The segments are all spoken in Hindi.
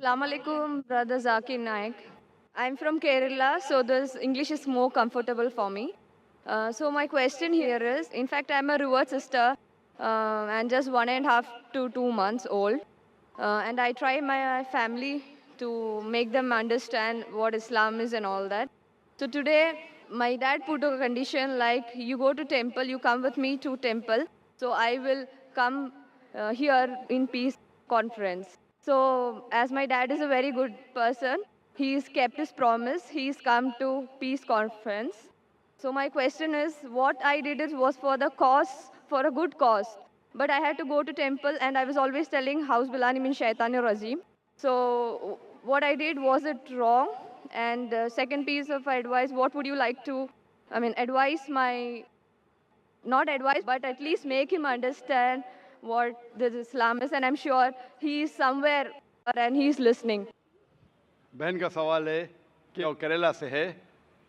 Assalamu alaikum, brother Zakir Naik. I'm from Kerala, so this English is more comfortable for me. So my question here is, in fact, I'm a revert sister and just 1.5 to 2 months old. And I try my family to make them understand what Islam is and all that. So today, my dad put a condition like, you go to temple, you come with me to temple. So I will come here in peace conference. So as my dad is a very good person, he's kept his promise. He's come to peace conference. So my question is, what I did is was for the cause, for a good cause. But I had to go to temple, and I was always telling House Bilani min Shaitanir Rajim. So what I did, was it wrong? And second piece of advice, what would you like to, advise my, not advise, but at least make him understand what this Islam is. And I'm sure he's somewhere and he's listening. बहन का सवाल है कि वो केरला से है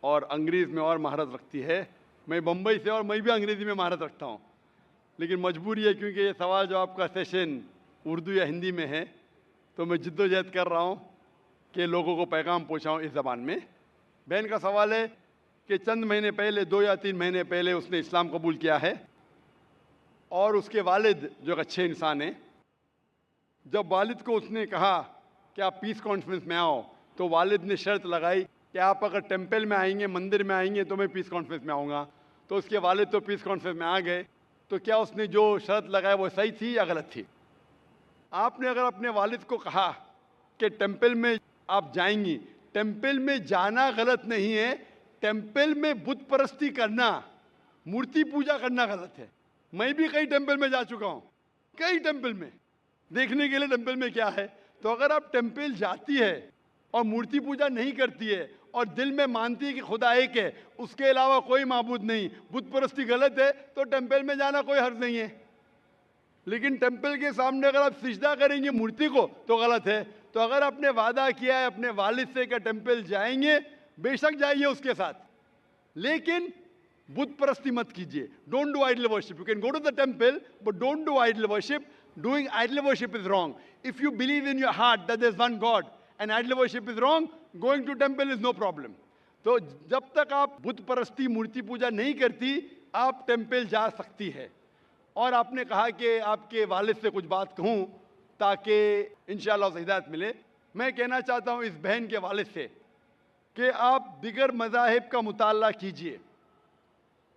और अंग्रेज़ में और महारत रखती है। मैं बम्बई से और मैं भी अंग्रेज़ी में महारत रखता हूँ, लेकिन मजबूरी है क्योंकि ये सवाल जो आपका सेशन उर्दू या हिंदी में है, तो मैं जिद्दोजहद कर रहा हूँ कि लोगों को पैगाम पहुँचाऊँ इस ज़बान में। बहन का सवाल है कि चंद महीने पहले, 2 या 3 महीने पहले उसने इस्लाम कबूल किया है और उसके वालिद जो एक अच्छे इंसान हैं, जब वालिद को उसने कहा कि आप पीस कॉन्फ्रेंस में आओ, तो वालिद ने शर्त लगाई कि आप अगर टेंपल में आएंगे, मंदिर में आएंगे, तो मैं पीस कॉन्फ्रेंस में आऊँगा। तो उसके वालिद तो पीस कॉन्फ्रेंस में आ गए। तो क्या उसने जो शर्त लगाई वो सही थी या गलत थी? आपने अगर अपने वालिद को कहा कि टेंपल में आप जाएंगी, टेंपल में जाना गलत नहीं है, टेंपल में बुत परस्ती करना, मूर्ति पूजा करना गलत है। मैं भी कई टेंपल में जा चुका हूँ, कई टेंपल में, देखने के लिए टेंपल में क्या है। तो अगर आप टेंपल जाती है और मूर्ति पूजा नहीं करती है और दिल में मानती है कि खुदा एक है, उसके अलावा कोई माबूद नहीं, बुत परस्ती गलत है, तो टेंपल में जाना कोई हर्ज नहीं है। लेकिन टेंपल के सामने अगर आप सिजदा करेंगे मूर्ति को तो गलत है। तो अगर आपने वादा किया है अपने वालिद से कि टेंपल जाएंगे, बेशक जाइए उसके साथ, लेकिन बुत परस्ती मत कीजिए। Don't do idol worship. You can go to the temple but don't do idol worship. Doing idol worship is wrong. If you believe in your heart that there is one God and idol worship is wrong, going to temple is no problem. तो जब तक आप बुत परस्ती, मूर्ति पूजा नहीं करती, आप टेंपल जा सकती है। और आपने कहा कि आपके वालिद से कुछ बात कहूँ ताकि इंशाअल्लाह उसे हिदायत मिले। मैं कहना चाहता हूँ इस बहन के वालिद से कि आप दिगर मज़ाहिब का मुताला कीजिए,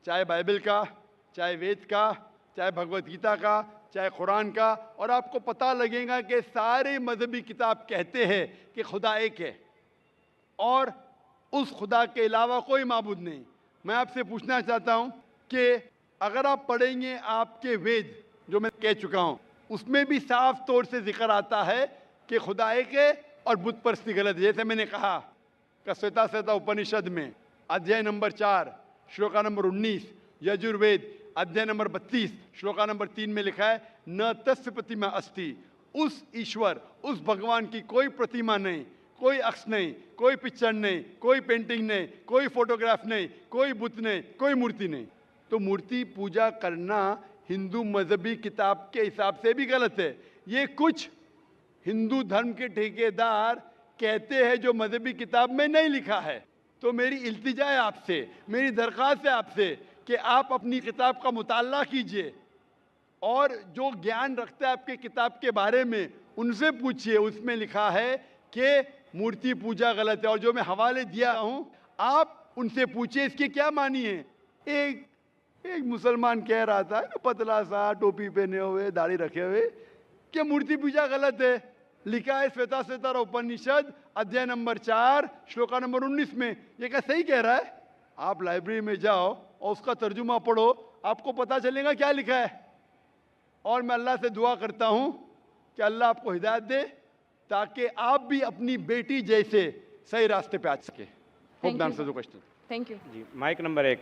चाहे बाइबल का, चाहे वेद का, चाहे भगवत गीता का, चाहे कुरान का, और आपको पता लगेगा कि सारे मजहबी किताब कहते हैं कि खुदा एक है और उस खुदा के अलावा कोई माबूद नहीं। मैं आपसे पूछना चाहता हूं कि अगर आप पढ़ेंगे आपके वेद, जो मैं कह चुका हूं, उसमें भी साफ तौर से जिक्र आता है कि खुदा एक है और बुत परस्ती गलत है। जैसे मैंने कहा कि श्वेता उपनिषद में अध्याय नंबर 4 श्लोका नंबर 19, यजुर्वेद अध्याय नंबर 32 श्लोका नंबर 3 में लिखा है, न तस्य प्रतिमा अस्ति। उस ईश्वर, उस भगवान की कोई प्रतिमा नहीं, कोई अक्ष नहीं, कोई पिक्चर नहीं, कोई पेंटिंग नहीं, कोई फोटोग्राफ नहीं, कोई बुत नहीं, कोई मूर्ति नहीं। तो मूर्ति पूजा करना हिंदू मजहबी किताब के हिसाब से भी गलत है। ये कुछ हिंदू धर्म के ठेकेदार कहते हैं जो मजहबी किताब में नहीं लिखा है। तो मेरी इल्तिजा है आपसे, मेरी दरख्वास्त है आपसे कि आप अपनी किताब का मुताला कीजिए और जो ज्ञान रखता है आपके किताब के बारे में उनसे पूछिए। उसमें लिखा है कि मूर्ति पूजा गलत है, और जो मैं हवाले दिया हूँ आप उनसे पूछिए इसके क्या मानी है। एक मुसलमान कह रहा था, पतला सा, टोपी पहने हुए, दाढ़ी रखे हुए, कि मूर्ति पूजा गलत है। लिखा है श्वेता उपनिषद अध्याय नंबर 4 श्लोका नंबर 19 में। ये क्या सही कह रहा है? आप लाइब्रेरी में जाओ और उसका तर्जुमा पढ़ो, आपको पता चलेगा क्या लिखा है। और मैं अल्लाह से दुआ करता हूँ कि अल्लाह आपको हिदायत दे ताकि आप भी अपनी बेटी जैसे सही रास्ते पे आ सके। Hope the answer the question. Thank you जी। Mic number 1।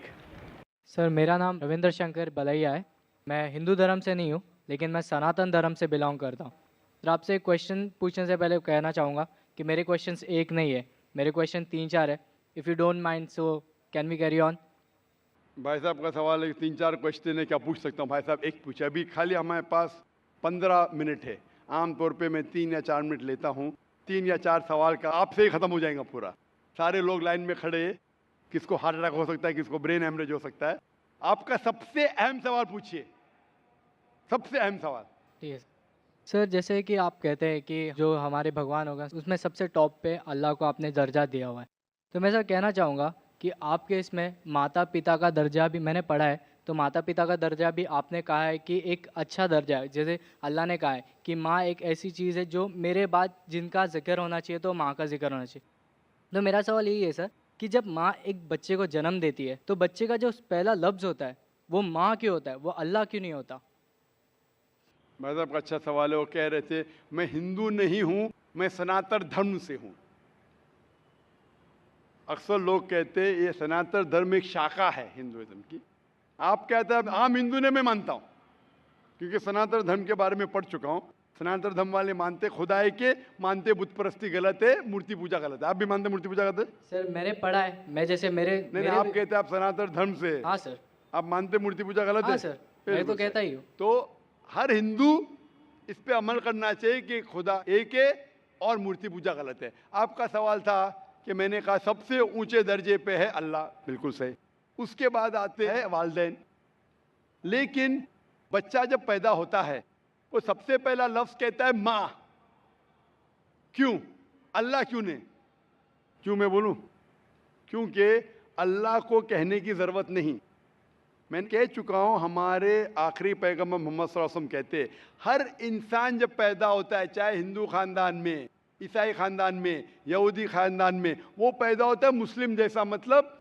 सर, मेरा नाम रविंद्र शंकर बलैया है। मैं हिंदू धर्म से नहीं हूँ, लेकिन मैं सनातन धर्म से बिलोंग करता हूँ। सर, आपसे एक क्वेश्चन पूछने से पहले कहना चाहूँगा कि मेरे क्वेश्चंस एक नहीं है, मेरे क्वेश्चन 3-4 है। If you don't mind, so can we carry on? भाई साहब का सवाल है, 3-4 क्वेश्चन है, क्या पूछ सकता हूँ? भाई साहब एक पूछे, अभी खाली हमारे पास 15 मिनट है। आमतौर पे मैं 3 या 4 मिनट लेता हूँ। 3 या 4 सवाल का आपसे ही खत्म हो जाएगा पूरा। सारे लोग लाइन में खड़े, किसको हार्ट अटैक हो सकता है, किसको ब्रेन हेमरेज हो सकता है। आपका सबसे अहम सवाल पूछिए, सबसे अहम सवाल। ठीक है सर, जैसे कि आप कहते हैं कि जो हमारे भगवान होगा उसमें सबसे टॉप पे अल्लाह को आपने दर्जा दिया हुआ है, तो मैं सर कहना चाहूँगा कि आपके इसमें माता पिता का दर्जा भी मैंने पढ़ा है, तो माता पिता का दर्जा भी आपने कहा है कि एक अच्छा दर्जा है। जैसे अल्लाह ने कहा है कि माँ एक ऐसी चीज़ है जो मेरे बाद जिनका जिक्र होना चाहिए तो माँ का जिक्र होना चाहिए। तो मेरा सवाल यही है सर कि जब माँ एक बच्चे को जन्म देती है तो बच्चे का जो पहला लफ्ज़ होता है वो माँ क्यों होता है, वो अल्लाह क्यों नहीं होता? मतलब का अच्छा सवाल है। वो कह रहे थे मैं हिंदू नहीं हूं, मैं सनातन धर्म से हूं। अक्सर लोग कहते हैं ये सनातन धर्म एक शाखा है हिंदुइज्म की। आप कहते हैं आम हिंदू ने मैं मानता हूं, क्योंकि सनातन धर्म के बारे में पढ़ चुका हूं। सनातन धर्म वाले मानते खुदा है के, मानते बुत परस्ती गलत है, मूर्ति पूजा गलत है। आप भी मानते मूर्ति पूजा गलत है? सर मैंने पढ़ा है, मैं जैसे नहीं, आप कहते हैं आप सनातन धर्म से। हाँ सर। आप मानते मूर्ति पूजा गलत है? हाँ सर, मैं तो कहता ही हूँ। तो हर हिंदू इस पे अमल करना चाहिए कि खुदा एक है और मूर्ति पूजा गलत है। आपका सवाल था कि मैंने कहा सबसे ऊंचे दर्जे पे है अल्लाह, बिल्कुल सही। उसके बाद आते हैं वालिदैन। लेकिन बच्चा जब पैदा होता है वो सबसे पहला लफ्ज कहता है माँ। क्यों? अल्लाह क्यों नहीं? क्यों मैं बोलूं? क्योंकि अल्लाह को कहने की जरूरत नहीं। मैंने कह चुका हूं, हमारे आखिरी पैगंबर मोहम्मद सल्लल्लाहु अलैहि वसल्लम कहते हैं हर इंसान जब पैदा होता है, चाहे हिंदू खानदान में, ईसाई खानदान में, यहूदी खानदान में, वो पैदा होता है मुस्लिम जैसा। मतलब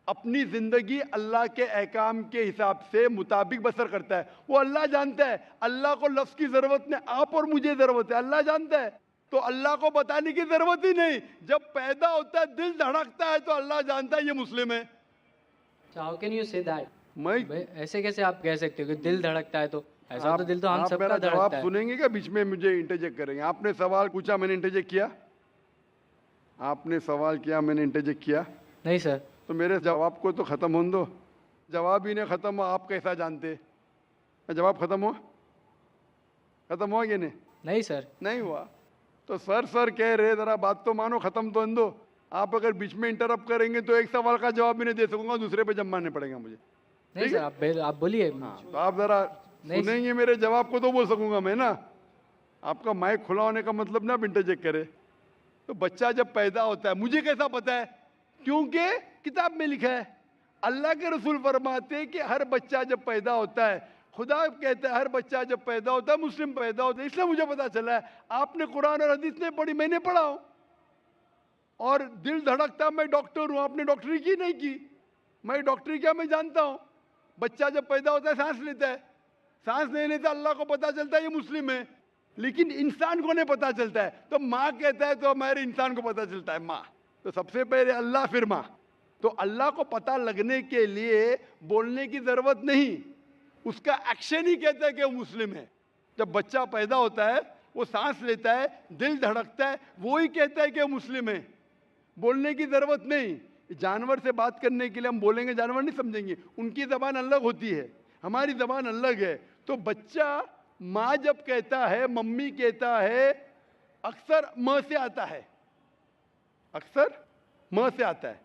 अपनी जिंदगी अल्लाह के अहकाम के हिसाब से मुताबिक बसर करता है। वो अल्लाह जानता है, अल्लाह को लफ्ज की जरूरत नहीं, आप और मुझे जरूरत है, अल्लाह जानता है। तो अल्लाह को बताने की जरूरत ही नहीं। जब पैदा होता है दिल धड़कता है तो अल्लाह जानता है ये मुस्लिम है। How can you say that? मैं ऐसे कैसे आप कह सकते हो कि दिल धड़कता है? तो ऐसा तो दिल तो हम आप सबका मेरा धड़कता जवाब है। सुनेंगे क्या? बीच में मुझे इंटरजेक्ट करेंगे? आपने सवाल पूछा, मैंने इंटरजेक्ट किया? आपने सवाल किया, मैंने इंटरजेक्ट किया? नहीं सर। तो मेरे जवाब को तो खत्म होने दो। जवाब ही नहीं खत्म हुआ, आप कैसा जानते? जवाब खत्म हुआ? खत्म हुआ कि नहीं? नहीं सर। नहीं हुआ। तो सर कह रहे, जरा बात तो मानो, खत्म तो होने दो। आप अगर बीच में इंटरप्ट करेंगे तो एक सवाल का जवाब भी नहीं दे सकूंगा, दूसरे पे जब मानने पड़ेगा मुझे। नहीं सर, आप बोलिए। हाँ, तो आप जरा सुनेंगे मेरे जवाब को तो बोल सकूंगा मैं ना। आपका माइक खुला होने का मतलब ना आप इंटरजेक्ट करे। तो बच्चा जब पैदा होता है, मुझे कैसा पता है? क्योंकि किताब में लिखा है। अल्लाह के रसूल फरमाते हैं कि हर बच्चा जब पैदा होता है, खुदा कहता है हर बच्चा जब पैदा होता है मुस्लिम पैदा होता है। इसलिए मुझे पता चला है। आपने कुरान और हदीस नहीं पढ़ी, मैंने पढ़ा हूं। और दिल धड़कता, मैं डॉक्टर हूं, आपने डॉक्टरी की नहीं की। मैं डॉक्टरी क्या मैं जानता हूं। बच्चा जब पैदा होता है सांस लेता है, सांस लेने से अल्लाह को पता चलता है ये मुस्लिम है, लेकिन इंसान को नहीं पता चलता है। तो माँ कहता है तो हमारे इंसान को पता चलता है माँ। तो सबसे पहले अल्लाह, फिर माँ। तो अल्लाह को पता लगने के लिए बोलने की जरूरत नहीं, उसका एक्शन ही कहता है कि वो मुस्लिम है। जब बच्चा पैदा होता है, वो सांस लेता है, दिल धड़कता है, वो ही कहता है कि वो मुस्लिम है। बोलने की जरूरत नहीं। जानवर से बात करने के लिए हम बोलेंगे, जानवर नहीं समझेंगे, उनकी जबान अलग होती है, हमारी जबान अलग है। तो बच्चा माँ जब कहता है, मम्मी कहता है, अक्सर म से आता है, अक्सर म से आता है।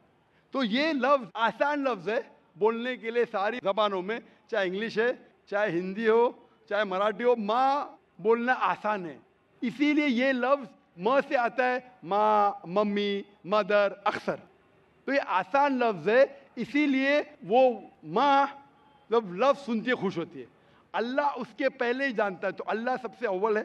तो ये लफ्ज आसान लफ्ज है बोलने के लिए सारी जबानों में, चाहे इंग्लिश है, चाहे हिंदी हो, चाहे मराठी हो, माँ बोलना आसान है। इसीलिए ये लफ्ज म से आता है, माँ, मम्मी, मदर, अक्सर। तो ये आसान लफ्ज है, इसीलिए वो माँ जब लफ्ज सुनती है खुश होती है। अल्लाह उसके पहले ही जानता है। तो अल्लाह सबसे अव्वल है।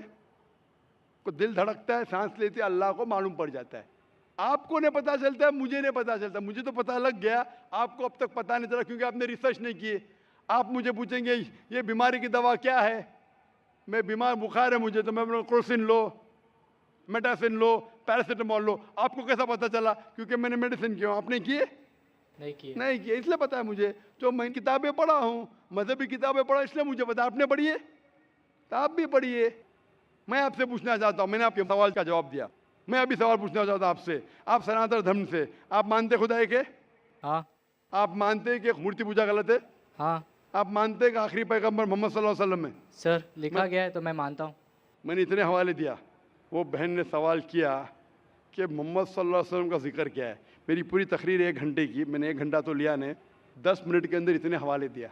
को दिल धड़कता है, सांस लेते है, अल्लाह को मालूम पड़ जाता है। आपको नहीं पता चलता है, मुझे नहीं पता चलता। मुझे तो पता लग गया, आपको अब तक पता नहीं चला क्योंकि आपने रिसर्च नहीं किए। आप मुझे पूछेंगे ये बीमारी की दवा क्या है, मैं बीमार, बुखार है मुझे, तो मैं बोलूँगा क्रोसिन लो, मेटासिन लो, पैरासीटामोल लो। आपको कैसा पता चला? क्योंकि मैंने मेडिसिन किया। आपने किए? नहीं किए, इसलिए पता है मुझे। तो मैं किताबें पढ़ा हूँ, मजहबी किताबें पढ़ा, इसलिए मुझे पता। आपने पढ़ी है? तो आप भी पढ़िए। मैं आपसे पूछना चाहता हूँ, मैंने आपके सवाल का जवाब दिया, मैं अभी सवाल पूछना चाहता हूँ आपसे। आप सनातन धर्म से, आप मानते खुदा एक है? हाँ। आप मानते हैं कि मूर्ति पूजा गलत है? हाँ। आप मानते हैं कि आखिरी पैगंबर मोहम्मद सल्लल्लाहु अलैहि वसल्लम है? सर लिखा गया है तो मैं मानता हूँ। मैंने इतने हवाले दिया। वो बहन ने सवाल किया कि मोहम्मद सल्लल्लाहु अलैहि वसल्लम का जिक्र क्या है। मेरी पूरी तकरीर 1 घंटे की, मैंने 1 घंटा तो लिया नहीं, 10 मिनट के अंदर इतने हवाले दिया।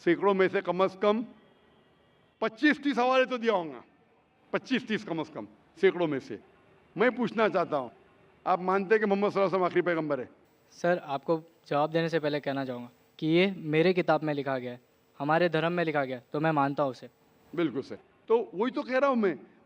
सैकड़ों में से कम 25-30 हवाले तो दिया होगा, 25-30 कम से कम, सैकड़ों में से। मैं पूछना चाहता हूँ, आप मानते हैं कि मोहम्मद सल्लल्लाहु अलैहि वसल्लम आखिरी पैगंबर है? सर आपको जवाब देने से पहले कहना चाहूँगा कि ये मेरे किताब में लिखा गया है, हमारे धर्म में लिखा गया है, तो मैं मानता हूँ उसे। बिल्कुल सर, तो वही तो कह रहा हूँ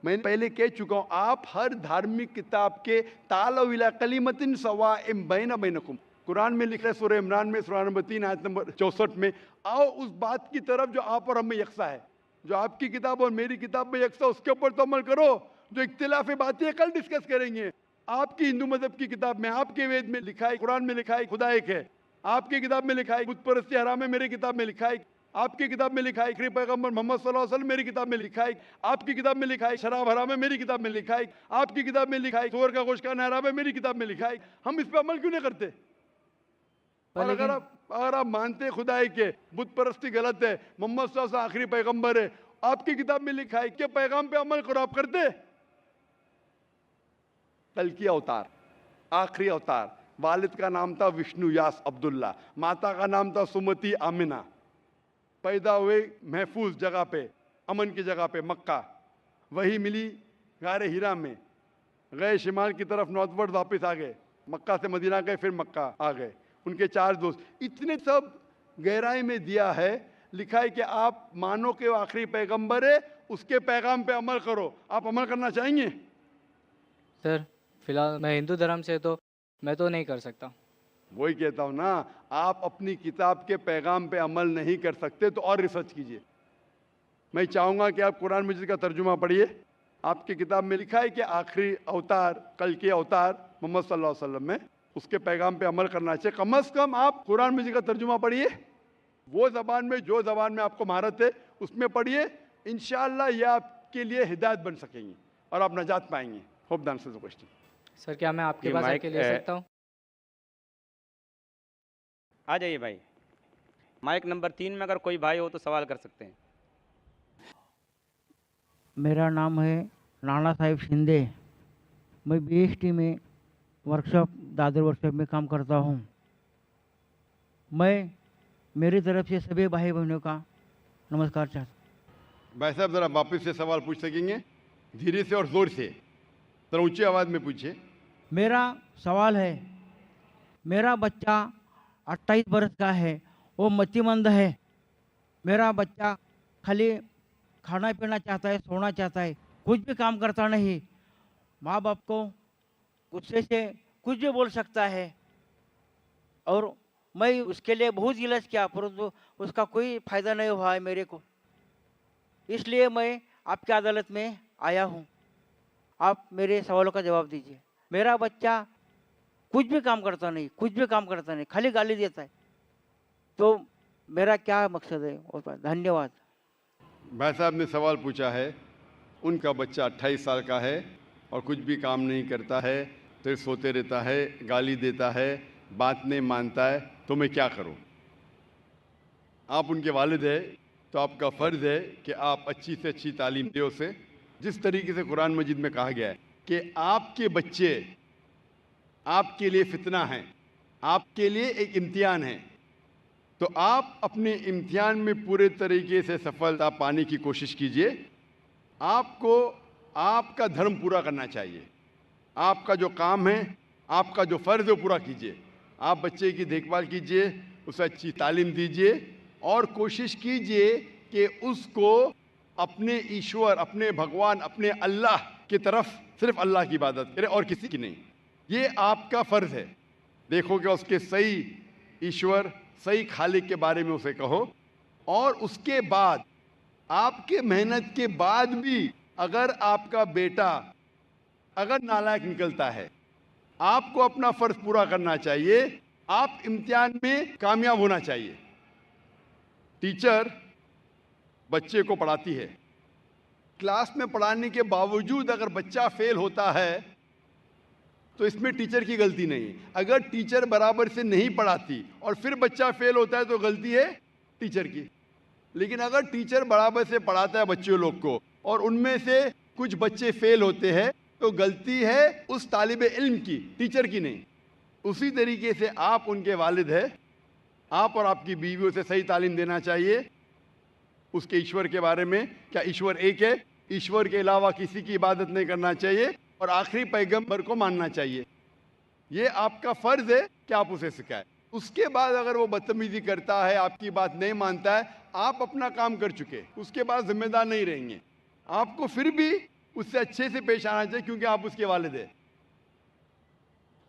मैं पहले कह चुका हूँ, आप हर धार्मिक किताब के तालो इला कलिमतिन सवाइम बैना बैनकुम, कुरान में लिखा है सूरह इमरान में सूरह नंबर 3 आयत नंबर 64 में, आओ उस बात की तरफ जो आप और हम में यकसा है, जो आपकी किताब और मेरी किताब में यकसा, उसके ऊपर तो अमल करो। जो इख्तिलाफी बातें कल डिस्कस करेंगे। आपकी हिंदू मजहब की किताब में, आपके वेद में लिखा है, कुरान में लिखा है खुदा एक है, आपकी किताब में लिखा है बुत परस्ती हराम है, मेरी किताब में लिखा है, आपकी किताब में लिखा है आखिरी पैगंबर मोहम्मद सल्लल्लाहु अलैहि वसल्लम, मेरी किताब में लिखा है, आपकी किताब में लिखा है शराब हराम है, मेरी किताब में लिखा है, आपकी किताब में लिखा है सूअर का गोश्त खाना हराम है, मेरी किताब में लिखा है। हम इस पर अमल क्यों नहीं करते? और अगर आप मानते खुदा है कि बुत परस्ती गलत है, मोहम्मद सल्लल्लाहु अलैहि वसल्लम आखिरी पैगंबर है, आपकी किताब में लिखा है कि पैगाम पे अमल करो, आप करते? कल की अवतार, आखिरी अवतार, वालिद का नाम था विष्णु यास अब्दुल्ला, माता का नाम था सुमति आमिना, पैदा हुए महफूज जगह पे, अमन की जगह पे मक्का, वही मिली गारे हीरा में, गए शिमाल की तरफ नॉर्थवर्ड वापस आ गए, मक्का से मदीना गए, फिर मक्का आ गए, उनके 4 दोस्त, इतने सब गहराई में दिया है, लिखा है कि आप मानो कि वो आखिरी पैगंबर है, उसके पैगाम पे अमल करो। आप अमल करना चाहेंगे? सर फिलहाल मैं हिंदू धर्म से, तो मैं तो नहीं कर सकता। वही कहता हूँ ना, आप अपनी किताब के पैगाम पे अमल नहीं कर सकते तो और रिसर्च कीजिए। मैं चाहूँगा कि आप कुरान मजीद का तर्जुमा पढ़िए, आपकी किताब में लिखा है कि आखिरी अवतार, कल के अवतार मोहम्मद सल्लल्लाहु अलैहि वसल्लम में, उसके पैगाम पे अमल करना चाहिए। कम से कम आप कुरान मजीद का तर्जुमा पढ़िए, वो ज़बान में, जो ज़बान में आपको महारत है उसमें पढ़िए, इंशाअल्लाह ये आपके लिए हिदायत बन सकेंगी और आप नजात पाएंगे। Hope the answer the question. Sir क्या मैं आपके पास आके ले सकता हूँ? आ जाइए भाई, माइक नंबर 3 में अगर कोई भाई हो तो सवाल कर सकते हैं। मेरा नाम है नाना साहिब शिंदे, मैं BST में वर्कशॉप, दादर वर्कशॉप में काम करता हूँ। मैं मेरी तरफ से सभी भाई बहनों का नमस्कार चाहता हूँ। भाई साहब ज़रा वापस से सवाल पूछ सकेंगे? धीरे से और ज़ोर से, ज़रा ऊंची आवाज़ में पूछिए। मेरा सवाल है, मेरा बच्चा 28 बरस का है, वो मतिमंद है। मेरा बच्चा खाली खाना पीना चाहता है, सोना चाहता है, कुछ भी काम करता नहीं। माँ बाप को गुस्से से कुछ भी बोल सकता है, और मैं उसके लिए बहुत इलाज किया, परंतु उसका कोई फायदा नहीं हुआ है मेरे को। इसलिए मैं आपकी अदालत में आया हूँ, आप मेरे सवालों का जवाब दीजिए। मेरा बच्चा कुछ भी काम करता नहीं, कुछ भी काम करता नहीं, खाली गाली देता है, तो मेरा क्या मकसद है? धन्यवाद। भाई साहब ने सवाल पूछा है, उनका बच्चा 28 साल का है और कुछ भी काम नहीं करता है, सिर्फ सोते रहता है, गाली देता है, बात नहीं मानता है, तो मैं क्या करूं? आप उनके वालिद हैं तो आपका फ़र्ज़ है कि आप अच्छी से अच्छी तालीम दें उसे। जिस तरीके से कुरान मजीद में कहा गया है कि आपके बच्चे आपके लिए फितना हैं, आपके लिए एक इम्तिहान है, तो आप अपने इम्तिहान में पूरे तरीके से सफलता पाने की कोशिश कीजिए। आपको आपका धर्म पूरा करना चाहिए, आपका जो काम है, आपका जो फ़र्ज़ है वो पूरा कीजिए। आप बच्चे की देखभाल कीजिए, उसे अच्छी तालीम दीजिए और कोशिश कीजिए कि उसको अपने ईश्वर, अपने भगवान, अपने अल्लाह की तरफ, सिर्फ अल्लाह की इबादत करे और किसी की नहीं। ये आपका फ़र्ज़ है। देखो कि उसके सही ईश्वर, सही खालिक के बारे में उसे कहो, और उसके बाद आपके मेहनत के बाद भी अगर आपका बेटा अगर नालायक निकलता है, आपको अपना फ़र्ज़ पूरा करना चाहिए, आप इम्तिहान में कामयाब होना चाहिए। टीचर बच्चे को पढ़ाती है, क्लास में पढ़ाने के बावजूद अगर बच्चा फेल होता है तो इसमें टीचर की गलती नहीं। अगर टीचर बराबर से नहीं पढ़ाती और फिर बच्चा फेल होता है तो गलती है टीचर की। लेकिन अगर टीचर बराबर से पढ़ाता है बच्चों लोग को और उनमें से कुछ बच्चे फेल होते हैं तो गलती है उस तालिब इल्म की, टीचर की नहीं। उसी तरीके से आप उनके वालिद हैं, आप और आपकी बीवी उसे सही तालीम देना चाहिए उसके ईश्वर के बारे में। क्या ईश्वर एक है, ईश्वर के अलावा किसी की इबादत नहीं करना चाहिए और आखिरी पैगंबर को मानना चाहिए। ये आपका फ़र्ज़ है कि आप उसे सिखाएं। उसके बाद अगर वो बदतमीज़ी करता है, आपकी बात नहीं मानता है, आप अपना काम कर चुके, उसके बाद जिम्मेदार नहीं रहेंगे। आपको फिर भी उससे अच्छे से पेश आना चाहिए क्योंकि आप उसके वालिद हैं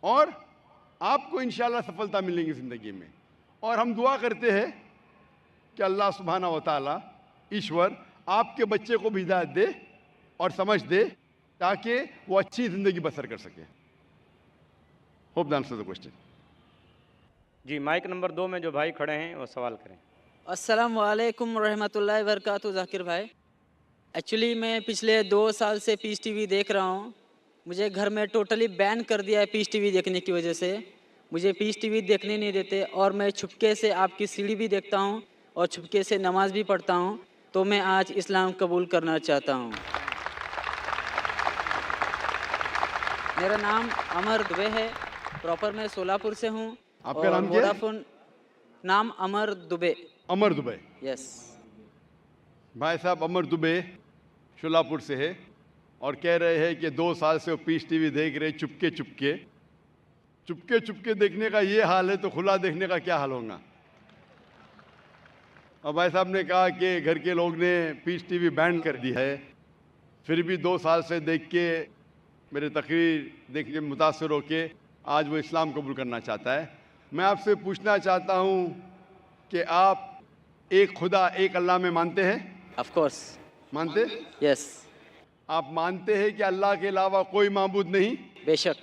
और आपको इंशाल्लाह सफलता मिलेगी ज़िंदगी में। और हम दुआ करते हैं कि अल्लाह सुब्हाना व तआला ईश्वर आपके बच्चे को भी हिदायत दे और समझ दे ताकि वो अच्छी ज़िंदगी बसर कर सके। Hope the answer the question. जी, माइक नंबर 2 में जो भाई खड़े हैं वो सवाल करें। अस्सलाम वालेकुम रहमतुल्लाहि व बरकातुहू। जाकिर भाई, एक्चुअली मैं पिछले 2 साल से पीस टीवी देख रहा हूँ। मुझे घर में टोटली बैन कर दिया है पीस टीवी देखने की वजह से। मुझे पीस टीवी देखने नहीं देते और मैं छुपके से आपकी सीढ़ी भी देखता हूँ और छुपके से नमाज भी पढ़ता हूँ। तो मैं आज इस्लाम कबूल करना चाहता हूँ। मेरा नाम अमर दुबे है, प्रॉपर मैं सोलापुर से हूँ। आपका नाम क्या है? वोडाफोन नाम अमर दुबे। अमर दुबे। यस भाई साहब अमर दुबे शोलापुर से है और कह रहे हैं कि 2 साल से वो पीस टीवी देख रहे चुपके चुपके। चुपके चुपके देखने का ये हाल है तो खुला देखने का क्या हाल होगा। और भाई साहब ने कहा कि घर के लोग ने पीस टीवी बैन कर दी है, फिर भी 2 साल से देख के मेरे तकरीर देख के मुतासर होके आज वो इस्लाम कबूल करना चाहता है। मैं आपसे पूछना चाहता हूँ कि आप एक खुदा एक अल्लाह में मानते हैं? ऑफ कोर्स मानते? यस आप मानते हैं कि अल्लाह के अलावा कोई माबूद नहीं? बेशक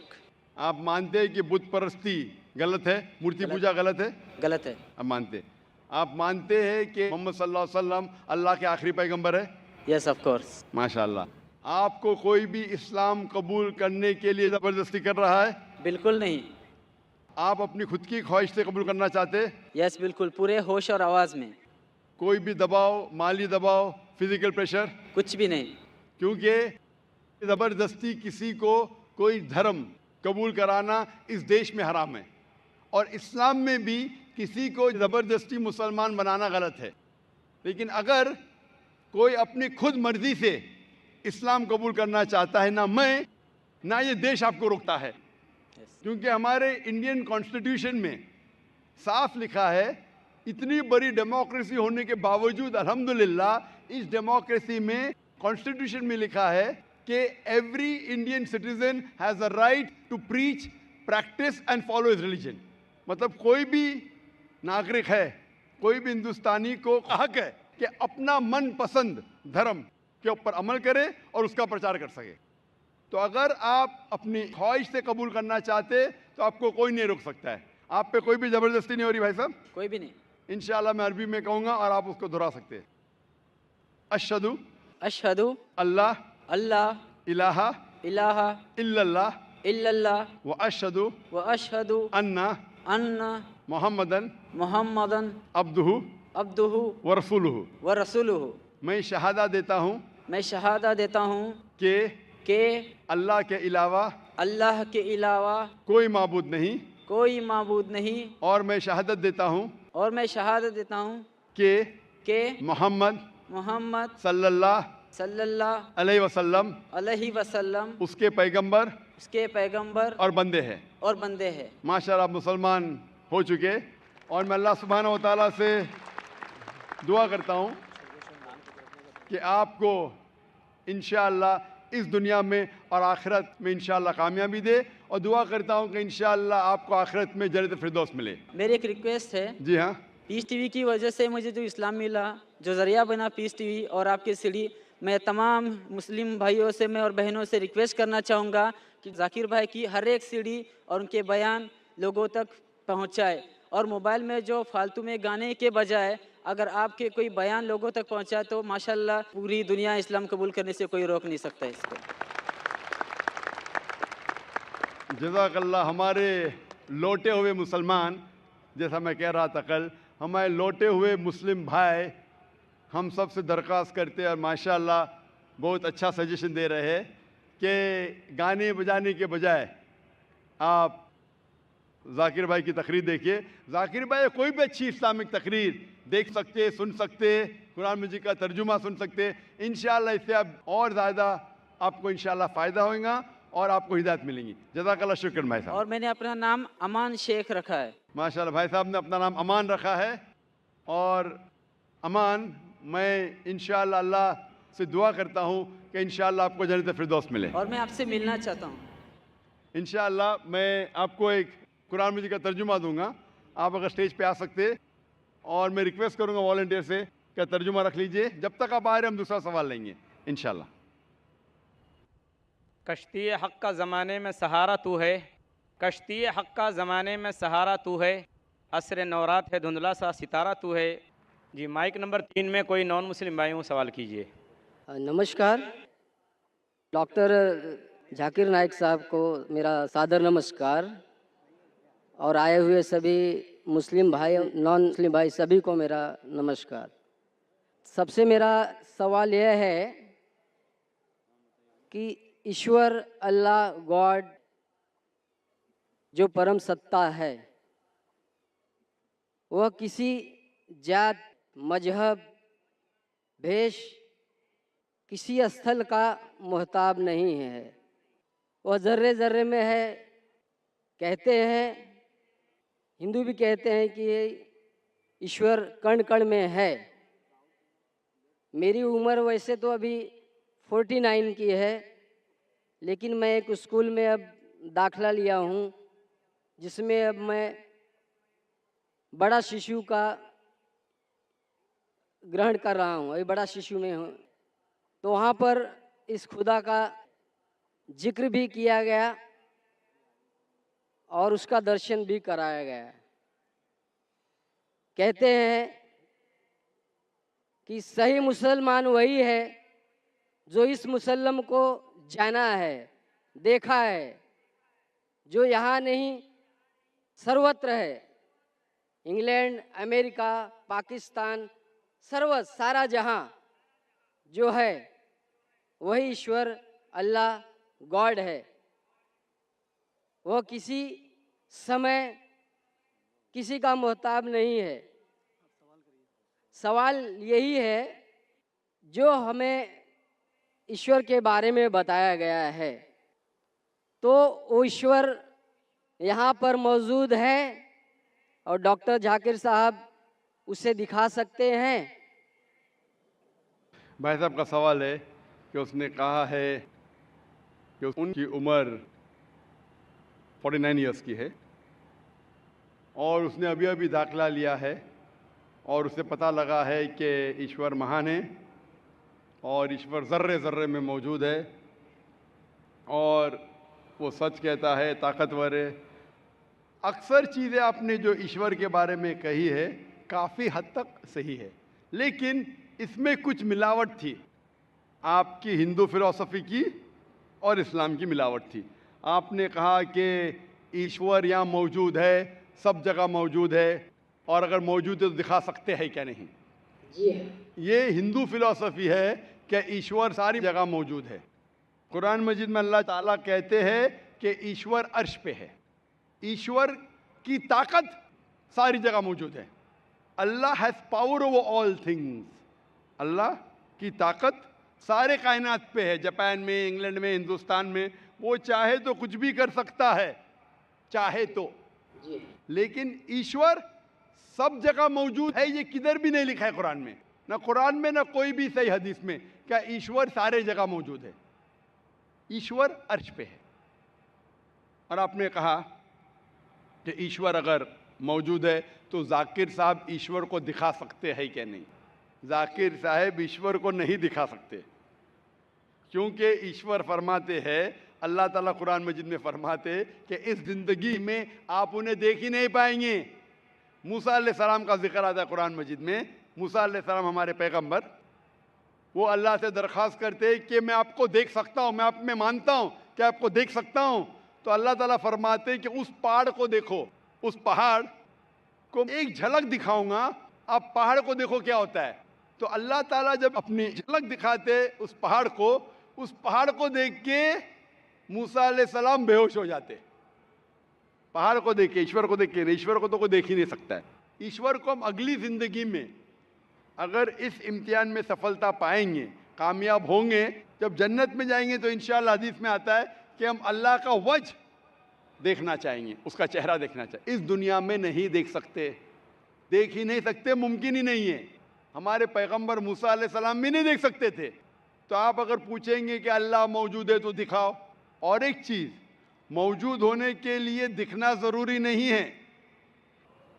आप मानते हैं कि बुत परस्ती गलत है, मूर्ति पूजा गलत है? गलत है। आप मानते? आप मानते हैं कि मोहम्मद सल्लल्लाहु अलैहि वसल्लम अल्लाह के आखिरी पैगंबर है? Yes of course. माशाल्लाह। आपको कोई भी इस्लाम कबूल करने के लिए ज़बरदस्ती कर रहा है? बिल्कुल नहीं। आप अपनी खुद की ख्वाहिश से कबूल करना चाहते हैं? यस बिल्कुल, पूरे होश और आवाज़ में। कोई भी दबाव, माली दबाव, फिजिकल प्रेशर? कुछ भी नहीं। क्योंकि ज़बरदस्ती किसी को कोई धर्म कबूल कराना इस देश में हराम है और इस्लाम में भी किसी को ज़बरदस्ती मुसलमान बनाना गलत है। लेकिन अगर कोई अपनी खुद मर्जी से इस्लाम कबूल करना चाहता है, ना मैं ना ये देश आपको रोकता है, क्योंकि हमारे इंडियन कॉन्स्टिट्यूशन में साफ लिखा है, इतनी बड़ी डेमोक्रेसी होने के बावजूद अल्हम्दुलिल्लाह इस डेमोक्रेसी में कॉन्स्टिट्यूशन में लिखा है कि every Indian citizen has a right to preach, practice and follow his religion. मतलब कोई भी नागरिक है, कोई भी हिंदुस्तानी को हक है कि अपना मनपसंद धर्म के ऊपर अमल करे और उसका प्रचार कर सके। तो अगर आप अपनी ख्वाहिश से कबूल करना चाहते तो आपको कोई नहीं रोक सकता है। आप पे कोई भी ज़बरदस्ती नहीं हो रही भाई साहब। कोई भी नहीं। इंशाअल्लाह मैं अरबी में कहूँगा और आप उसको दोहरा सकते हैं। अशहदु अशहदु अल्लाह अल्लाह इलाहा इलाहा इल्लल्लाह इल्लल्लाह व अशहदु व अशहदु अन्ना अन्ना मोहम्मदन मुहम्मदन अब्दुहु अब्दुहु व रसूलुहु। व रसूलुहु। मैं शहादा देता हूँ मैं शहादा देता हूँ कि अल्लाह के अलावा अल्लाह के अलावा कोई माबूद नहीं कोई माबूद नहीं। और मैं शहादत देता हूँ और मैं शहादत देता हूँ कि मोहम्मद सल्लल्लाहु अलैहि वसल्लम उसके पैगंबर और बंदे हैं। माशाअल्लाह मुसलमान हो चुके और मैं अल्लाह सुब्हानहू व तआला से दुआ करता हूँ कि आपको इंशाअल्लाह इस दुनिया में और आखिरत में इंशाअल्लाह कामयाबी दे और दुआ करता हूँ कि इंशाअल्लाह आपको आखिरत में जन्नत फिरदौस मिले। मेरी एक रिक्वेस्ट है। जी हाँ। पीस टीवी की वजह से मुझे जो इस्लाम मिला, जो ज़रिया बना पीस टीवी और आपकी सीढ़ी, मैं तमाम मुस्लिम भाइयों से मैं और बहनों से रिक्वेस्ट करना चाहूँगा कि जाकिर भाई की हर एक सीढ़ी और उनके बयान लोगों तक पहुँचाए और मोबाइल में जो फालतू में गाने के बजाय अगर आपके कोई बयान लोगों तक पहुँचाए तो माशाल्लाह पूरी दुनिया इस्लाम कबूल करने से कोई रोक नहीं सकता इसको। जज़ाकल्लाह। हमारे लौटे हुए मुसलमान, जैसा मैं कह रहा था कल, हमारे लौटे हुए मुस्लिम भाई हम सब से दरख्वास्त करते हैं और माशाल्लाह बहुत अच्छा सजेशन दे रहे हैं कि गाने बजाने के बजाय आप जाकिर भाई की तकरीर देखिए। जाकिर भाई कोई भी अच्छी इस्लामिक तकरीर देख सकते, सुन सकते, कुरान मजीद का तर्जुमा सुन सकते। इंशाअल्लाह इससे अब और ज़्यादा आपको इंशाअल्लाह फ़ायदा होगा और आपको हिदायत मिलेंगी। जज़ाकल्लाह, शुक्र भाई साहब। और मैंने अपना नाम अमान शेख रखा है। माशाल्लाह भाई साहब ने अपना नाम अमान रखा है। और अमान, मैं इंशाअल्लाह अल्लाह से दुआ करता हूँ कि इंशाअल्लाह आपको जन्नत फिरदौस मिले। और मैं आपसे मिलना चाहता हूँ। इंशाअल्लाह मैं आपको एक कुरान मजीद का तर्जुमा दूंगा, आप अगर स्टेज पे आ सकते, और मैं रिक्वेस्ट करूंगा वॉलंटियर से कि तर्जुमा रख लीजिए। जब तक आप आ रहे हम दूसरा सवाल लेंगे इंशाअल्लाह। कश्ती हक़ का ज़माने में सहारा तू है, कश्ती हक़ का ज़माने में सहारा तू है, असर नौरात है धुंधला सा सितारा तू है। जी, माइक नंबर 3 में कोई नॉन मुस्लिम भाई हो, सवाल कीजिए। नमस्कार, डॉक्टर जाकिर नाइक साहब को मेरा सादर नमस्कार, और आए हुए सभी मुस्लिम भाई, नॉन मुस्लिम भाई सभी को मेरा नमस्कार। सबसे मेरा सवाल यह है कि ईश्वर, अल्लाह, गॉड जो परम सत्ता है, वह किसी जात, मजहब, भेष, किसी स्थल का मोहताब नहीं है। वह ज़र्रे ज़र्रे में है। कहते हैं, हिंदू भी कहते हैं कि ईश्वर कण कण में है। मेरी उम्र वैसे तो अभी 49 की है, लेकिन मैं एक स्कूल में अब दाखला लिया हूँ, जिसमें अब मैं बड़ा शिशु का ग्रहण कर रहा हूँ। अभी बड़ा शिशु में हूँ। तो वहाँ पर इस खुदा का जिक्र भी किया गया और उसका दर्शन भी कराया गया। कहते हैं कि सही मुसलमान वही है जो इस मुसल्लम को जाना है, देखा है, जो यहाँ नहीं सर्वत्र है। इंग्लैंड, अमेरिका, पाकिस्तान, सारा जहाँ जो है वही ईश्वर, अल्लाह, गॉड है। वह किसी समय किसी का मोहताब नहीं है। सवाल यही है, जो हमें ईश्वर के बारे में बताया गया है, तो वो ईश्वर यहाँ पर मौजूद है और डॉक्टर जाकिर साहब उसे दिखा सकते हैं? भाई साहब का सवाल है कि उसने कहा है कि उनकी उम्र 49 ईयर्स की है और उसने अभी अभी दाखिला लिया है और उसे पता लगा है कि ईश्वर महान है और ईश्वर ज़र्रे ज़र्रे में मौजूद है और वो सच कहता है, ताकतवर है। अक्सर चीज़ें आपने जो ईश्वर के बारे में कही है काफ़ी हद तक सही है, लेकिन इसमें कुछ मिलावट थी। आपकी हिंदू फिलॉसफी की और इस्लाम की मिलावट थी। आपने कहा कि ईश्वर यहाँ मौजूद है, सब जगह मौजूद है, और अगर मौजूद है तो दिखा सकते हैं क्या नहीं। ये हिंदू फिलॉसफी है कि ईश्वर सारी जगह मौजूद है। कुरान मजीद में अल्लाह ताला कहते हैं कि ईश्वर अर्श पे है। ईश्वर की ताकत सारी जगह मौजूद है। Allah has power over all things. Allah की ताकत सारे कायनात पे है। जापान में, इंग्लैंड में, हिंदुस्तान में, वो चाहे तो कुछ भी कर सकता है, चाहे तो। लेकिन ईश्वर सब जगह मौजूद है। ये किधर भी नहीं लिखा है कुरान में, ना कुरान में ना कोई भी सही हदीस में, क्या ईश्वर सारे जगह मौजूद है। ईश्वर अर्श पे है। और आपने कहा कि ईश्वर अगर मौजूद है तो जाकिर साहब ईश्वर को दिखा सकते हैं क्या नहीं। जाकिर साहब ईश्वर को नहीं दिखा सकते, क्योंकि ईश्वर फरमाते हैं, अल्लाह ताला कुरान मजीद में फरमाते कि इस ज़िंदगी में आप उन्हें देख ही नहीं पाएंगे। मूसा अलैहिस्सलाम का जिक्र आता है कुरान मजीद में। मूसा अलैहिस्सलाम हमारे पैगंबर, वो अल्लाह से दरख्वास्त करते कि मैं आपको देख सकता हूँ, मैं आप में मानता हूँ कि आपको देख सकता हूँ। तो अल्लाह ताला फरमाते कि उस पहाड़ को देखो, उस पहाड़ को एक झलक दिखाऊंगा, आप पहाड़ को देखो क्या होता है। तो अल्लाह ताला जब अपनी झलक दिखाते उस पहाड़ को देख के मूसा अलैहिस्सलाम बेहोश हो जाते, पहाड़ को देख के, ईश्वर को देख के। ईश्वर को तो कोई देख ही नहीं सकता है। ईश्वर को हम अगली ज़िंदगी में अगर इस इम्तिहान में सफलता पाएंगे, कामयाब होंगे, जब जन्नत में जाएंगे तो इंशाअल्लाह हदीस में आता है कि हम अल्लाह का वजह देखना चाहेंगे, उसका चेहरा देखना चाहिए। इस दुनिया में नहीं देख सकते, देख ही नहीं सकते, मुमकिन ही नहीं है। हमारे पैगंबर मूसा अलैहिस्सलाम भी नहीं देख सकते थे। तो आप अगर पूछेंगे कि अल्लाह मौजूद है तो दिखाओ। और एक चीज़, मौजूद होने के लिए दिखना ज़रूरी नहीं है।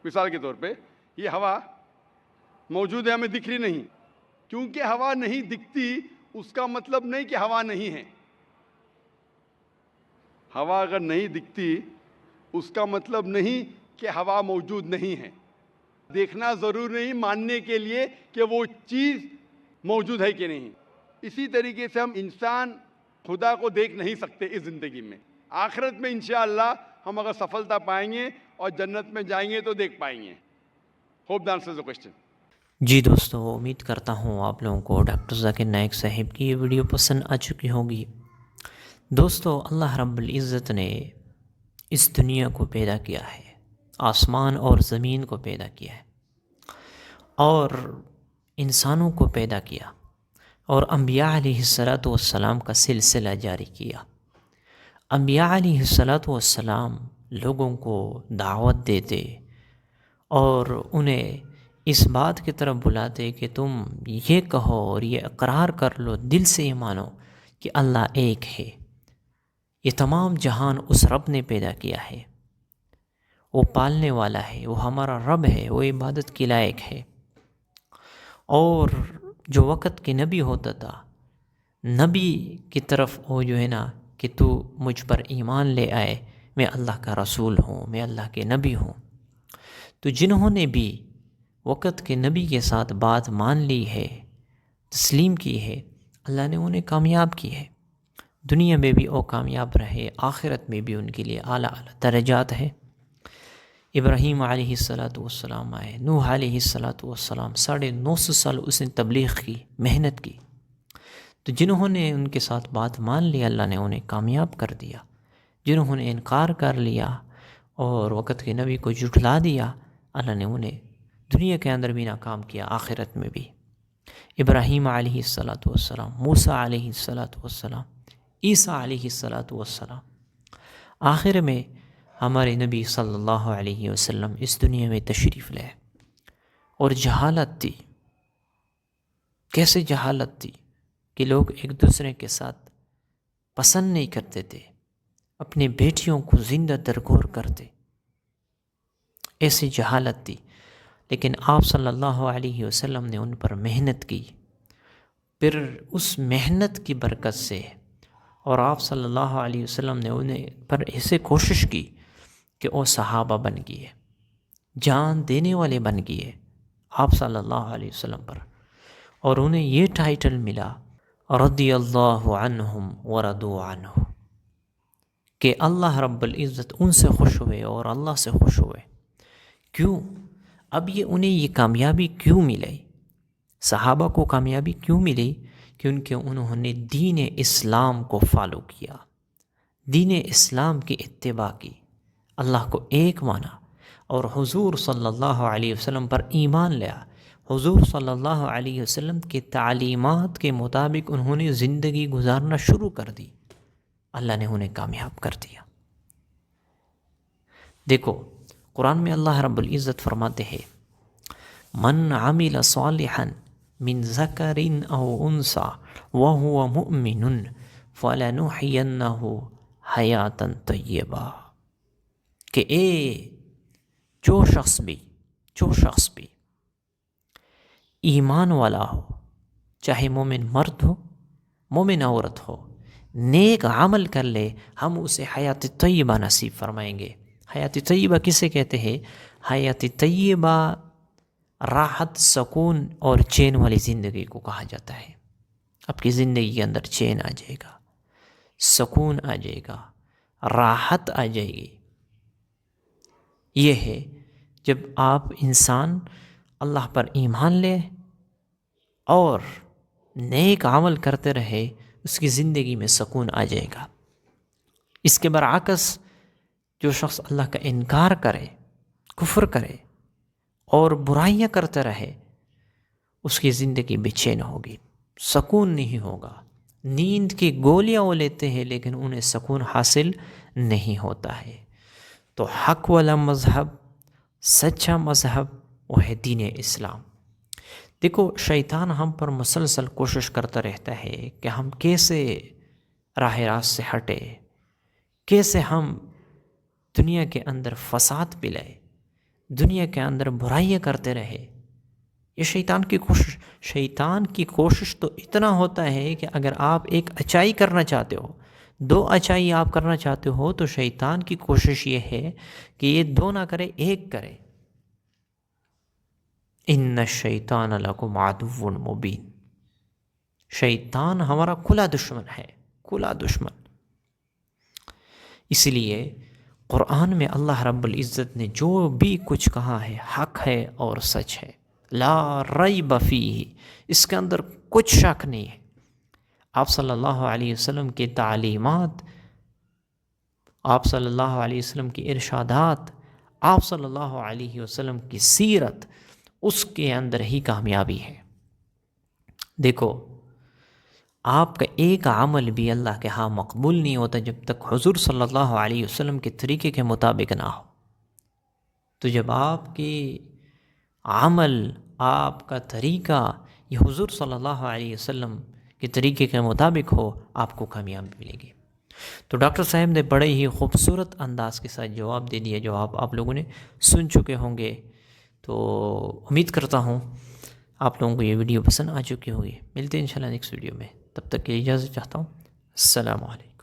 मिसाल के तौर पे ये हवा मौजूद है, हमें दिख रही नहीं। क्योंकि हवा नहीं दिखती उसका मतलब नहीं कि हवा नहीं है। हवा अगर नहीं दिखती उसका मतलब नहीं कि हवा मौजूद नहीं है। देखना ज़रूरी नहीं मानने के लिए कि वो चीज़ मौजूद है कि नहीं। इसी तरीके से हम इंसान खुदा को देख नहीं सकते इस ज़िंदगी में। आखिरत में इंशाअल्लाह हम अगर सफलता पाएंगे और जन्नत में जाएंगे तो देख पाएंगे। Hope that answers the question. जी दोस्तों, उम्मीद करता हूँ आप लोगों को डॉक्टर ज़ाकिर नाइक साहिब की ये वीडियो पसंद आ चुकी होगी। दोस्तों, अल्लाह रब्बुल इज़्ज़त ने इस दुनिया को पैदा किया है, आसमान और ज़मीन को पैदा किया है, और इंसानों को पैदा किया, और अम्बिया अलैहिस्सलातु वस्सलाम का सिलसिला जारी किया। अम्बिया अलैहिस्सलातु वस्सलाम लोगों को दावत देते और उन्हें इस बात की तरफ बुलाते कि तुम ये कहो और ये इकरार कर लो, दिल से ये मानो कि अल्लाह एक है, ये तमाम जहान उस रब ने पैदा किया है, वो पालने वाला है, वो हमारा रब है, वो इबादत के लायक है। और जो वक़्त के नबी होता था, नबी की तरफ वो जो है ना कि तू मुझ पर ईमान ले आए, मैं अल्लाह का रसूल हूँ, मैं अल्लाह के नबी हूँ। तो जिन्होंने भी वक़्त के नबी के साथ बात मान ली है, तस्लीम की है, अल्लाह ने उन्हें कामयाब की है। दुनिया में भी वो कामयाब रहे, आखिरत में भी उनके लिए आला आला दर्जात है। इब्राहीम अलैहिस्सलातु वस्सलाम आए, नूह अलैहिस्सलातु वस्सलाम, 950 साल उसने तबलीग की, मेहनत की। तो जिन्होंने उनके साथ बात मान ली, अल्लाह ने उन्हें कामयाब कर दिया। जिन्होंने इनकार कर लिया और वक़्त के नबी को झुठला दिया, अल्लाह ने उन्हें दुनिया के अंदर भी नाकाम किया, आखिरत में भी। इब्राहीम अलैहिस्सलातु वस्सलाम, मूसा अलैहिस्सलातु वस्सलाम, ईसा अलैहिस्सलातु वस्सलाम, आखिर में हमारे नबी सल्लल्लाहु अलैहि वसल्लम इस दुनिया में तशरीफ़ लाए। और जहालत थी, कैसे जहालत थी कि लोग एक दूसरे के साथ पसंद नहीं करते थे, अपनी बेटियों को ज़िंदा दरगोर करते, ऐसी जहालत थी। लेकिन आप सल्लल्लाहु अलैहि वसल्लम ने उन पर मेहनत की, फिर उस मेहनत की बरकत से, और आप सल्लल्लाहु अलैहि वसल्लम ने उन्हें पर ऐसे कोशिश की कि वो सहाबा बन गए, जान देने वाले बन गए आप सल्लल्लाहु अलैहि वसल्लम पर। और उन्हें ये टाइटल मिला रदियल्लाहु अन्हुम व रदू अन्हु, कि अल्लाह रब्बुल इज़्ज़त उनसे खुश हुए और अल्लाह से खुश हुए। क्यों? अब ये उन्हें ये कामयाबी क्यों मिली? सहाबा को कामयाबी क्यों मिली? क्योंकि उन्होंने दीन इस्लाम को फॉलो किया, दीन इस्लाम की इत्तिबा की, अल्लाह को एक माना और हुजूर सल्लल्लाहु अलैहि वसल्लम पर ईमान लाया। हुजूर सल्लल्लाहु अलैहि वसल्लम के तालीमात के मुताबिक उन्होंने ज़िंदगी गुजारना शुरू कर दी। अल्लाह ने उन्हें कामयाब कर दिया। देखो, कुरान में अल्लाह रब्बुल इज़्ज़त फरमाते हैं, मन आमिल सालिहन मिन ज़करिन औ उन्सा व हुवा मुमिनुन फलनुहयन्नहु हयातन तय्यबा, कि जो शख्स भी ईमान वाला हो, चाहे मोमिन मर्द हो मोमिन औरत हो, नेक अमल कर ले, हम उसे हयात तय्यबा नसीब फरमाएंगे। हयात तय्यबा किसे कहते हैं? हयात तय्यबा राहत, सुकून और चैन वाली ज़िंदगी को कहा जाता है। आपकी ज़िंदगी के अंदर चैन आ जाएगा, सुकून आ जाएगा, राहत आ जाएगी। ये है जब आप इंसान अल्लाह पर ईमान ले और नेक अमल करते रहे, उसकी ज़िंदगी में सुकून आ जाएगा। इसके बरअक्स जो शख्स अल्लाह का इनकार करे, कुफ्र करे और बुराइयां करते रहे, उसकी ज़िंदगी बेचैन होगी, सुकून नहीं होगा। नींद की गोलियां वो लेते हैं लेकिन उन्हें सुकून हासिल नहीं होता है। तो हक वाला मज़हब, सच्चा मज़हब वो है दीन इस्लाम। देखो, शैतान हम पर मुसलसल कोशिश करता रहता है कि हम कैसे राह रास्त से हटे, कैसे हम दुनिया के अंदर फसाद पिलाए, दुनिया के अंदर बुराइयां करते रहे। ये शैतान की कोशिश तो इतना होता है कि अगर आप एक अच्छाई करना चाहते हो, 2 अच्छाई आप करना चाहते हो, तो शैतान की कोशिश ये है कि ये 2 ना करे, 1 करे। इन्न शैतान लकुम अदुव्वुन मुबीन। शैतान हमारा खुला दुश्मन है, खुला दुश्मन। इसलिए कुरान में अल्लाह रब्बुल इज़्ज़त ने जो भी कुछ कहा है हक है और सच है, ला रैब फीही, इसके अंदर कुछ शक नहीं है। आप सल्लल्लाहु अलैहि वसल्लम की तालीमात, आप सल्लल्लाहु अलैहि वसल्लम की इरशादात, आप सल्लल्लाहु अलैहि वसल्लम की सीरत, उसके अंदर ही कामयाबी है। देखो, आपका एक अमल भी अल्लाह के यहाँ मकबूल नहीं होता जब तक हुज़ूर सल्लल्लाहु अलैहि वसल्लम के तरीके के मुताबिक ना हो। तो जब आपकी अमल, आपका तरीका ये हुज़ूर सल्लल्लाहु अलैहि वसल्लम के तरीके के मुताबिक हो, आपको कामयाबी मिलेगी। तो डॉक्टर साहब ने बड़े ही खूबसूरत अंदाज के साथ जवाब दे दिया, जवाब आप लोगों ने सुन चुके होंगे। तो उम्मीद करता हूँ आप लोगों को ये वीडियो पसंद आ चुकी होगी। मिलते हैं इंशाल्लाह नेक्स्ट वीडियो में, तब तक के लिए इजाज़त चाहता हूँ। अस्सलामु अलैकुम।